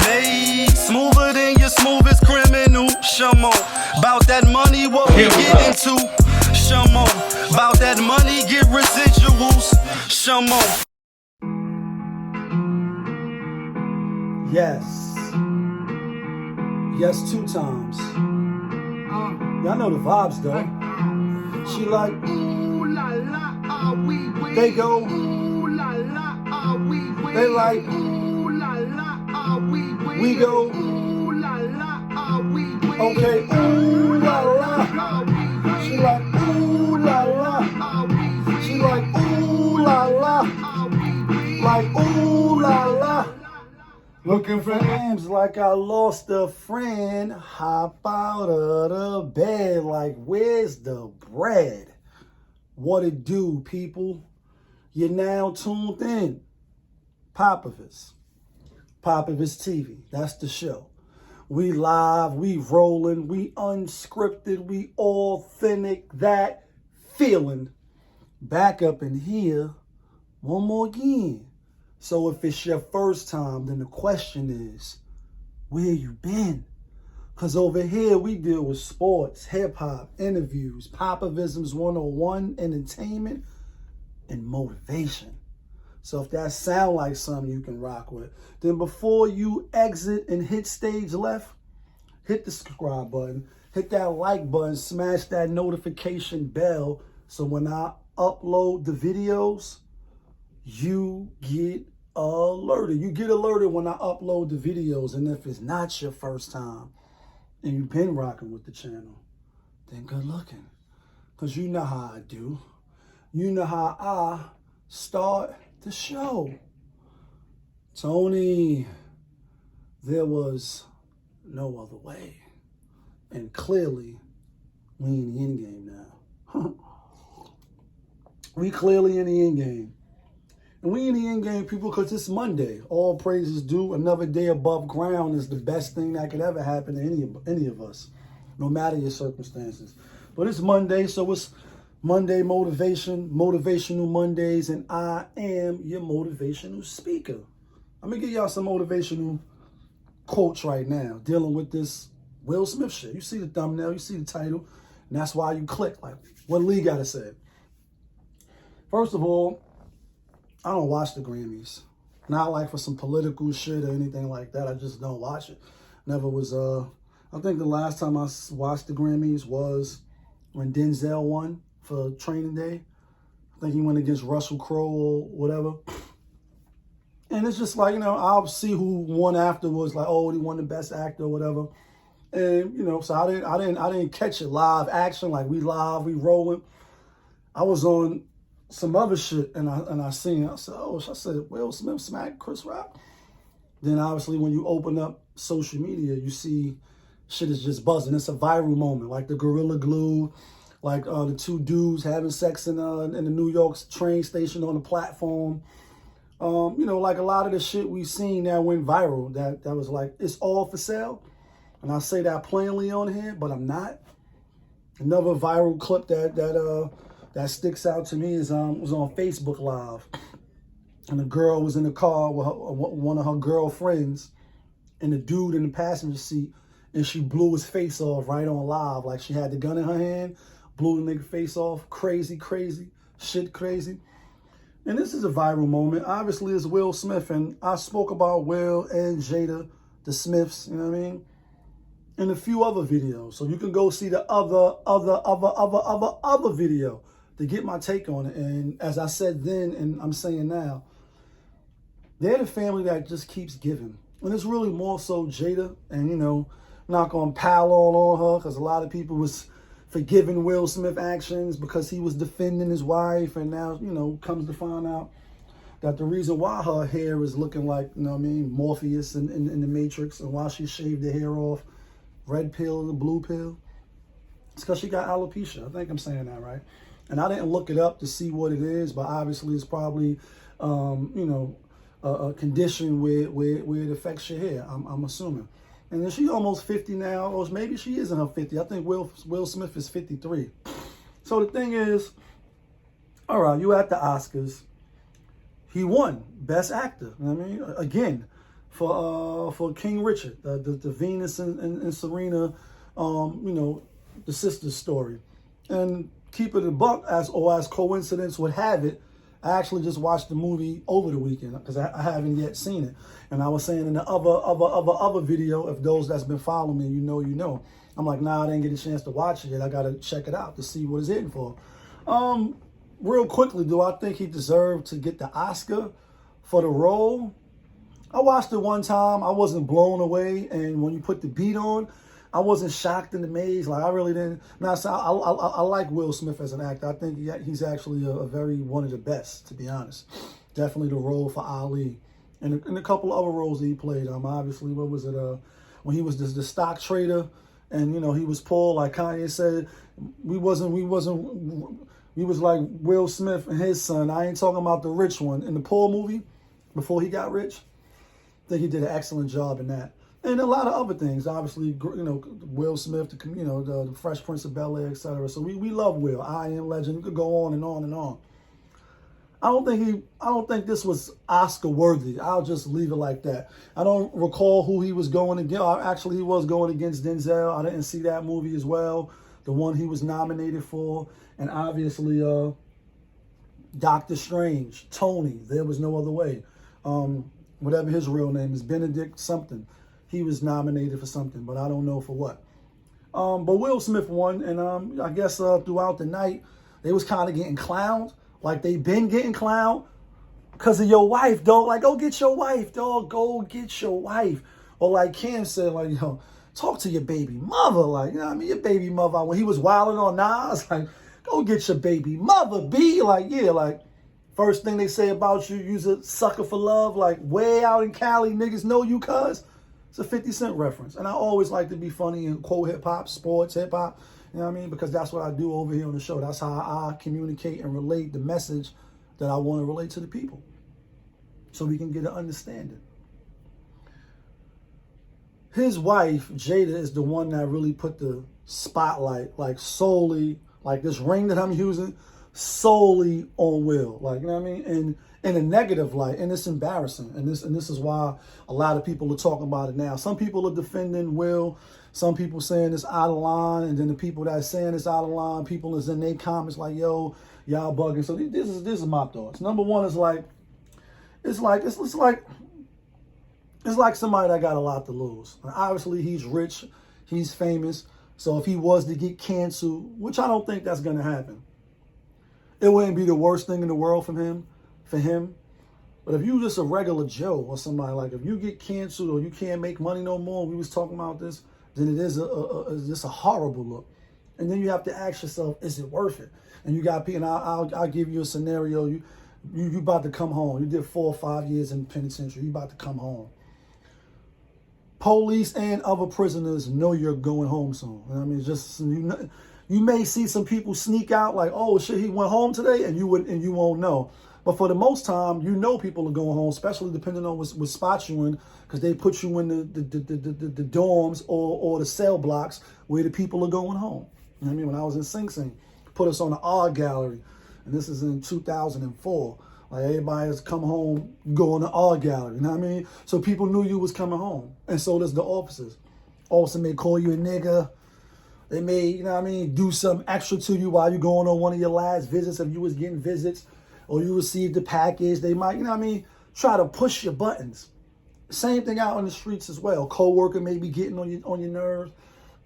made. Smoother than your smoothest criminal. Shamo. About that money, what we get into. Shamo. About that money, get residuals. Shamo. Yes. Yes, 2 times. Y'all know the vibes though. She like, ooh la la, ah wee wee. They go, ooh la la, ah wee wee. They like, ooh la la, ah wee wee. We go, ooh la la, ah wee wee. Okay, ooh la la, ah wee wee. She like, ooh la la, ah wee wee. She like, ooh la la, ah wee wee. Like, ooh la la. Looking for names like I lost a friend. Hop out of the bed like, where's the bread? What it do, people? You're now tuned in. POPAVIST. POPAVIST TV. That's the show. We live, we rolling, we unscripted, we authentic, that feeling. Back up in here one more again. So if it's your first time, then the question is, where you been? Because over here, we deal with sports, hip-hop, interviews, Popavisms 101, entertainment, and motivation. So if that sound like something you can rock with, then before you exit and hit stage left, hit the subscribe button, hit that like button, smash that notification bell, so when I upload the videos, you get alerted. You get alerted when I upload the videos. And if it's not your first time and you've been rocking with the channel, then good looking. Because you know how I do. You know how I start the show. Tony, there was no other way. And clearly, we in the end game now. We clearly in the end game. And we in the end game, people, because it's Monday. All praises due. Another day above ground is the best thing that could ever happen to any of us, no matter your circumstances. But it's Monday, so it's Monday motivation, motivational Mondays, and I am your motivational speaker. I'm going to give y'all some motivational quotes right now, dealing with this Will Smith shit. You see the thumbnail, you see the title, and that's why you click. Like, what Lee got to say? First of all, I don't watch the Grammys. Not like for some political shit or anything like that. I just don't watch it. Never was, I think the last time I watched the Grammys was when Denzel won for Training Day. I think he went against Russell Crowe or whatever. And it's just like, you know, I'll see who won afterwards, like, oh, he won the best actor or whatever. And, you know, so I didn't catch it live action, like we live, we rolling. I was on some other shit, and I seen it. I said, oh, I said, Will Smith smacked ChrisRocK. Then obviously when you open up social media, you see shit is just buzzing. It's a viral moment, like the Gorilla Glue, like the 2 dudes having sex in the New York train station on the platform. You know, like a lot of the shit we seen that went viral, that was like, it's all for sale. And I say that plainly on here, but I'm not. Another viral clip that sticks out to me is was on Facebook Live, and the girl was in the car with one of her girlfriends, and the dude in the passenger seat, and she blew his face off right on live, like she had the gun in her hand, blew the nigga face off, crazy, shit crazy. And this is a viral moment. Obviously, it's Will Smith, and I spoke about Will and Jada, the Smiths, you know what I mean, and a few other videos. So you can go see the other video to get my take on it. And as I said then, and I'm saying now, they're the family that just keeps giving. And it's really more so Jada, and, you know, I'm not going to pile on her, because a lot of people was forgiving Will Smith actions because he was defending his wife, and now, you know, comes to find out that the reason why her hair is looking like, you know what I mean, Morpheus in the Matrix, and why she shaved the hair off, red pill, the blue pill, it's because she got alopecia. I think I'm saying that right. And I didn't look it up to see what it is, but obviously it's probably, you know, a condition where it affects your hair, I'm assuming. And then she's almost 50 now, or maybe she is in her 50. I think Will Smith is 53. So the thing is, all right, you at the Oscars. He won Best Actor. You know what I mean? Again, for King Richard, the Venus and Serena, the sister's story. And keep it a buck, as coincidence would have it, I actually just watched the movie over the weekend because I haven't yet seen it. And I was saying in the other video, if those that's been following me, you know. I'm like, nah, I didn't get a chance to watch it yet. I got to check it out to see what it's hitting for. Real quickly, do I think he deserved to get the Oscar for the role? I watched it one time. I wasn't blown away. And when you put the beat on, I wasn't shocked and amazed. Like, I really didn't. Now, so I like Will Smith as an actor. I think he's actually a very one of the best, to be honest. Definitely the role for Ali. And a couple of other roles that he played. Obviously, what was it? When he was the stock trader and, he was poor, like Kanye said, we was like Will Smith and his son. I ain't talking about the rich one. In the poor movie, before he got rich, I think he did an excellent job in that. And a lot of other things, obviously, Will Smith, the Fresh Prince of Bel-Air, etc. So we love Will. I Am Legend. You could go on and on and on. I don't think this was Oscar worthy. I'll just leave it like that. I don't recall who he was going against. Actually, he was going against Denzel. I didn't see that movie as well. The one he was nominated for, and obviously Doctor Strange, Tony. There Was No Other Way. Whatever his real name is, Benedict something. He was nominated for something, but I don't know for what. But Will Smith won, and I guess throughout the night, they was kind of getting clowned. Like, they been getting clowned because of your wife, dog. Like, go get your wife, dog. Go get your wife. Or like Cam said, like, talk to your baby mother. Like, your baby mother. When he was wilding on Nas, like, go get your baby mother, B. Like, yeah, like, first thing they say about you, you's a sucker for love. Like, way out in Cali, niggas know you, cuz. It's a 50 Cent reference. And I always like to be funny and quote hip-hop, sports, hip-hop. You know what I mean? Because that's what I do over here on the show. That's how I communicate and relate the message that I want to relate to the people. So we can get an understanding. His wife, Jada, is the one that really put the spotlight, like, solely, like this ring that I'm using, solely on Will. Like, you know what I mean? And in a negative light, and it's embarrassing. And this is why a lot of people are talking about it now. Some people are defending Will. Some people saying it's out of line. And then the people that are saying it's out of line, people is in their comments like, yo, y'all bugging. So this is my thoughts. Number one is like, it's like somebody that got a lot to lose. And obviously, he's rich. He's famous. So if he was to get canceled, which I don't think that's going to happen, it wouldn't be the worst thing in the world for him. But if you just a regular Joe or somebody, like, if you get canceled or you can't make money no more, we was talking about this, then it is just a horrible look. And then you have to ask yourself, is it worth it? And you got people, and I'll give you a scenario. You about to come home. You did 4 or 5 years in penitentiary. You about to come home. Police and other prisoners know you're going home soon. I mean, just you may see some people sneak out like, oh shit, he went home today, and you won't know. But for the most time, people are going home, especially depending on what spots you in, because they put you in the dorms or the cell blocks where the people are going home. You know what I mean? When I was in Sing Sing, put us on the art gallery, and this is in 2004. Like, everybody has come home, go in the art gallery. You know what I mean? So people knew you was coming home, and so does the officers. Officer may call you a nigga. They may, you know what I mean, do something extra to you while you're going on one of your last visits, if you was getting visits, or you received the package. They might, you know what I mean, try to push your buttons. Same thing out on the streets as well. Co-worker may be getting on your nerves,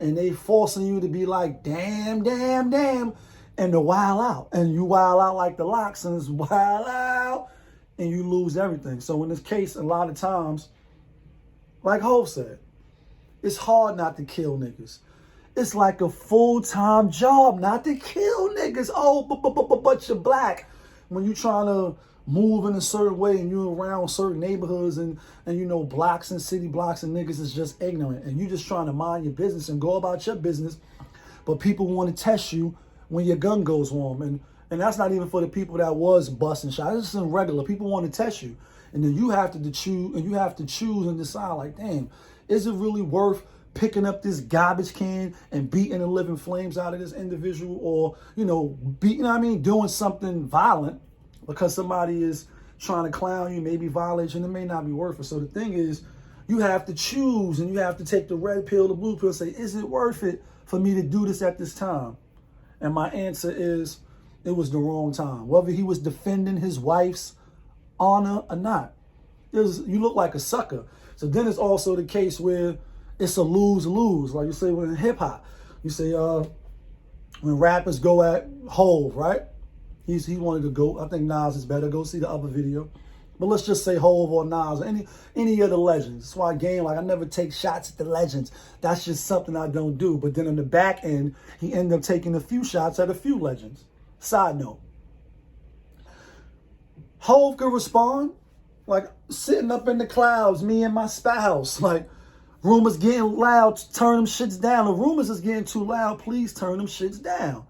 and they forcing you to be like, damn, and to wild out. And you wild out like the locks, and it's wild out, and you lose everything. So in this case, a lot of times, like Hov said, it's hard not to kill niggas. It's like a full-time job not to kill niggas. Oh, but you're black. When you're trying to move in a certain way and you're around certain neighborhoods and blocks and city blocks, and niggas is just ignorant. And you just trying to mind your business and go about your business. But people want to test you when your gun goes warm. And that's not even for the people that was busting shots. It's just regular. People want to test you. And then you have to choose and decide, like, damn, is it really worth picking up this garbage can and beating the living flames out of this individual, or, doing something violent because somebody is trying to clown you, maybe violate you, and it may not be worth it. So the thing is, You have to choose, and you have to take the red pill, the blue pill, and say, is it worth it for me to do this at this time? And my answer is, it was the wrong time. Whether he was defending his wife's honor or not, you look like a sucker. So then it's also the case where it's a lose-lose. Like you say when in hip-hop, you say when rappers go at Hov, right? He wanted to go. I think Nas is better. Go see the other video. But let's just say Hov or Nas or any of the legends. That's why I never take shots at the legends. That's just something I don't do. But then on the back end, he ended up taking a few shots at a few legends. Side note. Hov could respond like sitting up in the clouds, me and my spouse. Like rumors getting loud, turn them shits down. The rumors is getting too loud, please turn them shits down.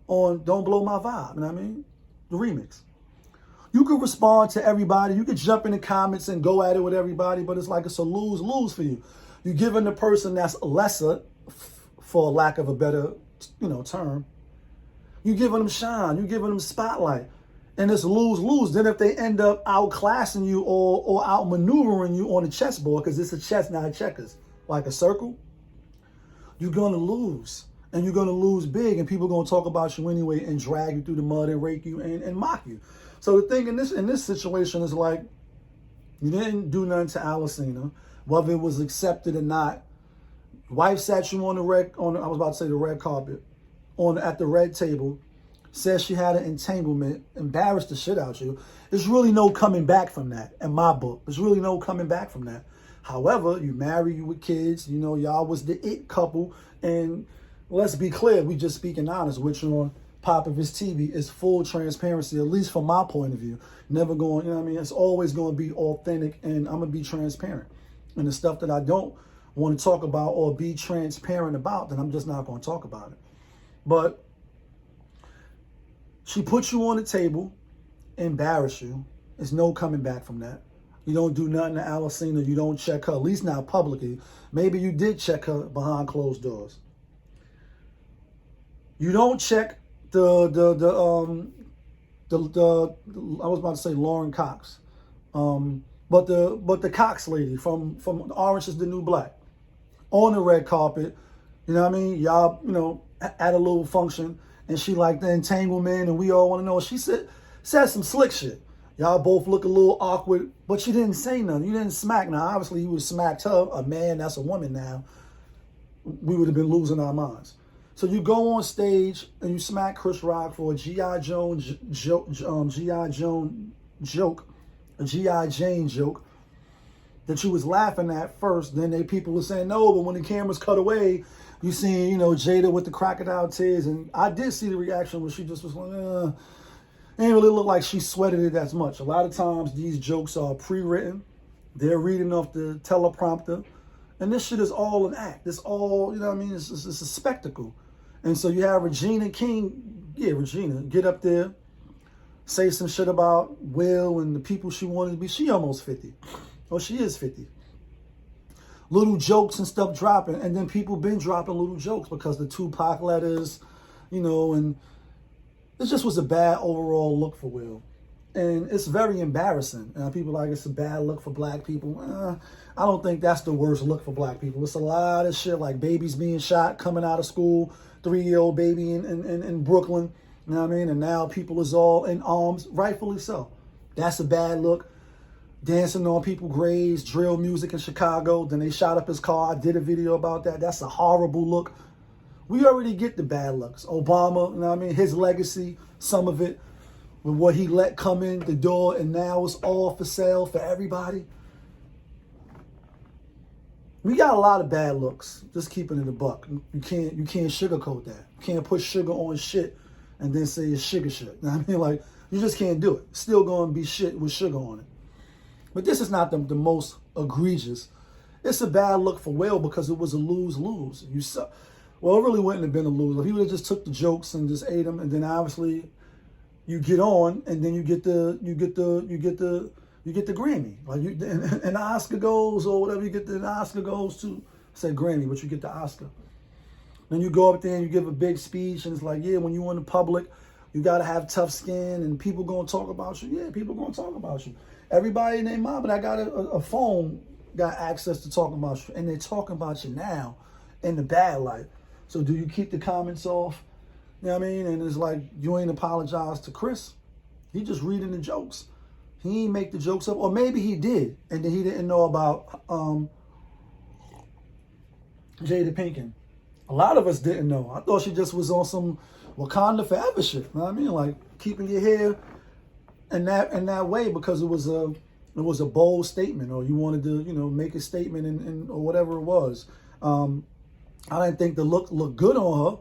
On Don't Blow My Vibe, you know what I mean? The remix. You could respond to everybody. You could jump in the comments and go at it with everybody, but it's like it's a lose-lose for you. You're giving the person that's lesser, for lack of a better, term, you're giving them shine. You're giving them spotlight. And it's lose-lose. Then if they end up outclassing you or outmaneuvering you on the chessboard, because it's a chess, not a checkers, like a circle, you're going to lose. And you're going to lose big. And people are going to talk about you anyway and drag you through the mud and rake you and mock you. So the thing in this situation is like, you didn't do nothing to Alicina, whether it was accepted or not. Wife sat you on the red carpet, at the red table, says she had an entanglement, embarrassed the shit out you. There's really no coming back from that in my book. There's really no coming back from that. However, you marry, you with kids, y'all was the it couple. And let's be clear, we just speaking honest, which on POPAVIST TV is full transparency, at least from my point of view. Never going, it's always going to be authentic, and I'm going to be transparent. And the stuff that I don't want to talk about or be transparent about, then I'm just not going to talk about it. But she put you on the table, embarrass you. There's no coming back from that. You don't do nothing to Alicina. You don't check her, at least not publicly. Maybe you did check her behind closed doors. You don't check I was about to say Lauren Cox, but the Cox lady from Orange is the New Black, on the red carpet, y'all, at a little function, and she like the entanglement, and we all want to know. She said some slick shit. Y'all both look a little awkward, but you didn't say nothing. You didn't smack. Now, obviously, you would have smacked her, a man, that's a woman now. We would have been losing our minds. So you go on stage and you smack ChrisRocK for a G.I. Jane joke that you was laughing at first. Then people were saying no, but when the cameras cut away, you seen, Jada with the crocodile tears. And I did see the reaction where she just was like, it didn't really look like she sweated it as much. A lot of times these jokes are pre-written. They're reading off the teleprompter. And this shit is all an act. It's all, it's a spectacle. And so you have Regina King, Regina, get up there, say some shit about WiLL and the people she wanted to be. She almost 50. Or she is 50. Little jokes and stuff dropping. And then people been dropping little jokes because the Tupac letters, and it just was a bad overall look for WiLL. And it's very embarrassing. People like it's a bad look for black people. I don't think that's the worst look for black people. It's a lot of shit like babies being shot, coming out of school, 3-year-old baby in Brooklyn. You know what I mean? And now people is all in arms, rightfully so. That's a bad look. Dancing on people's graves, drill music in Chicago. Then they shot up his car. I did a video about that. That's a horrible look. We already get the bad looks. Obama, you know what I mean? His legacy, some of it, with what he let come in the door, and now it's all for sale for everybody. We got a lot of bad looks. Just keeping it a buck. You can't sugarcoat that. You can't put sugar on shit and then say it's sugar shit. You know what I mean? Like, you just can't do it. It's still going to be shit with sugar on it. But this is not the most egregious. It's a bad look for WiLL because it was a lose-lose. Well, it really wouldn't have been a lose. If he would have just took the jokes and just ate them, and then obviously you get on, and then you get the Grammy. Like and the Oscar goes or whatever, the Oscar goes to. I said Grammy, but you get the Oscar. Then you go up there and you give a big speech, and it's like, when you in the public, you gotta have tough skin, and people gonna talk about you. Yeah, people gonna talk about you. Everybody in their mind, but I got a phone got access to talking about you, and they're talking about you now in the bad light. So do you keep the comments off? You know what I mean? And it's like, you ain't apologized to Chris. He just reading the jokes. He ain't make the jokes up. Or maybe he did, and then he didn't know about Jada Pinkett. A lot of us didn't know. I thought she just was on some Wakanda Forever shit. You know what I mean? Like keeping your hair in that way because it was a bold statement, or you wanted to, you know, make a statement and or whatever it was. I didn't think the look looked good on her.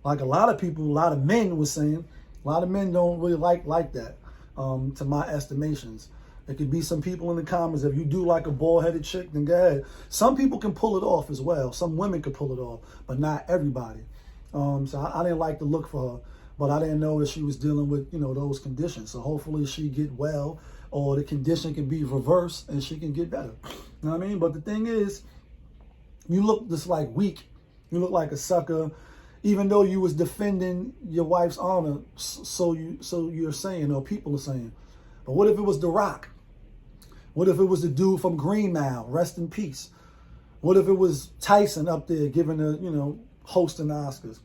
Like a lot of people, a lot of men were saying. A lot of men don't really like that, to my estimations. There could be some people in the comments, if you do like a bald-headed chick, then go ahead. Some people can pull it off as well. Some women can pull it off, but not everybody. So I didn't like the look for her, but I didn't know that she was dealing with, you know, those conditions. So hopefully she get well, or the condition can be reversed and she can get better. You know what I mean? But the thing is, you look just like weak. You look like a sucker. Even though you was defending your wife's honor, so you're saying, or people are saying. But what if it was the RocK? What if it was the dude from Green Mile, rest in peace? What if it was Tyson up there giving the, you know, hosting the Oscars?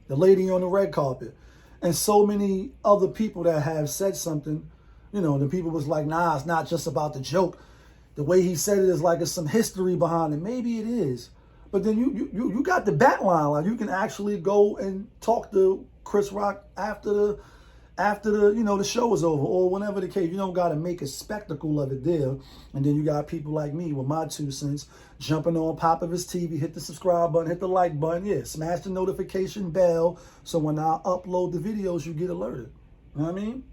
The lady on the red carpet. And so many other people that have said something, you know, the people was like, nah, it's not just about the joke. The way he said it is like it's some history behind it. Maybe it is. But then you got the back line. Like you can actually go and talk to ChrisRocK after the you know, the show is over, or whenever the case. You don't got to make a spectacle of it there. And then you got people like me with my 2 cents jumping on POPAVIST TV. Hit the subscribe button, hit the like button. Yeah, smash the notification bell so when I upload the videos, you get alerted. You know what I mean?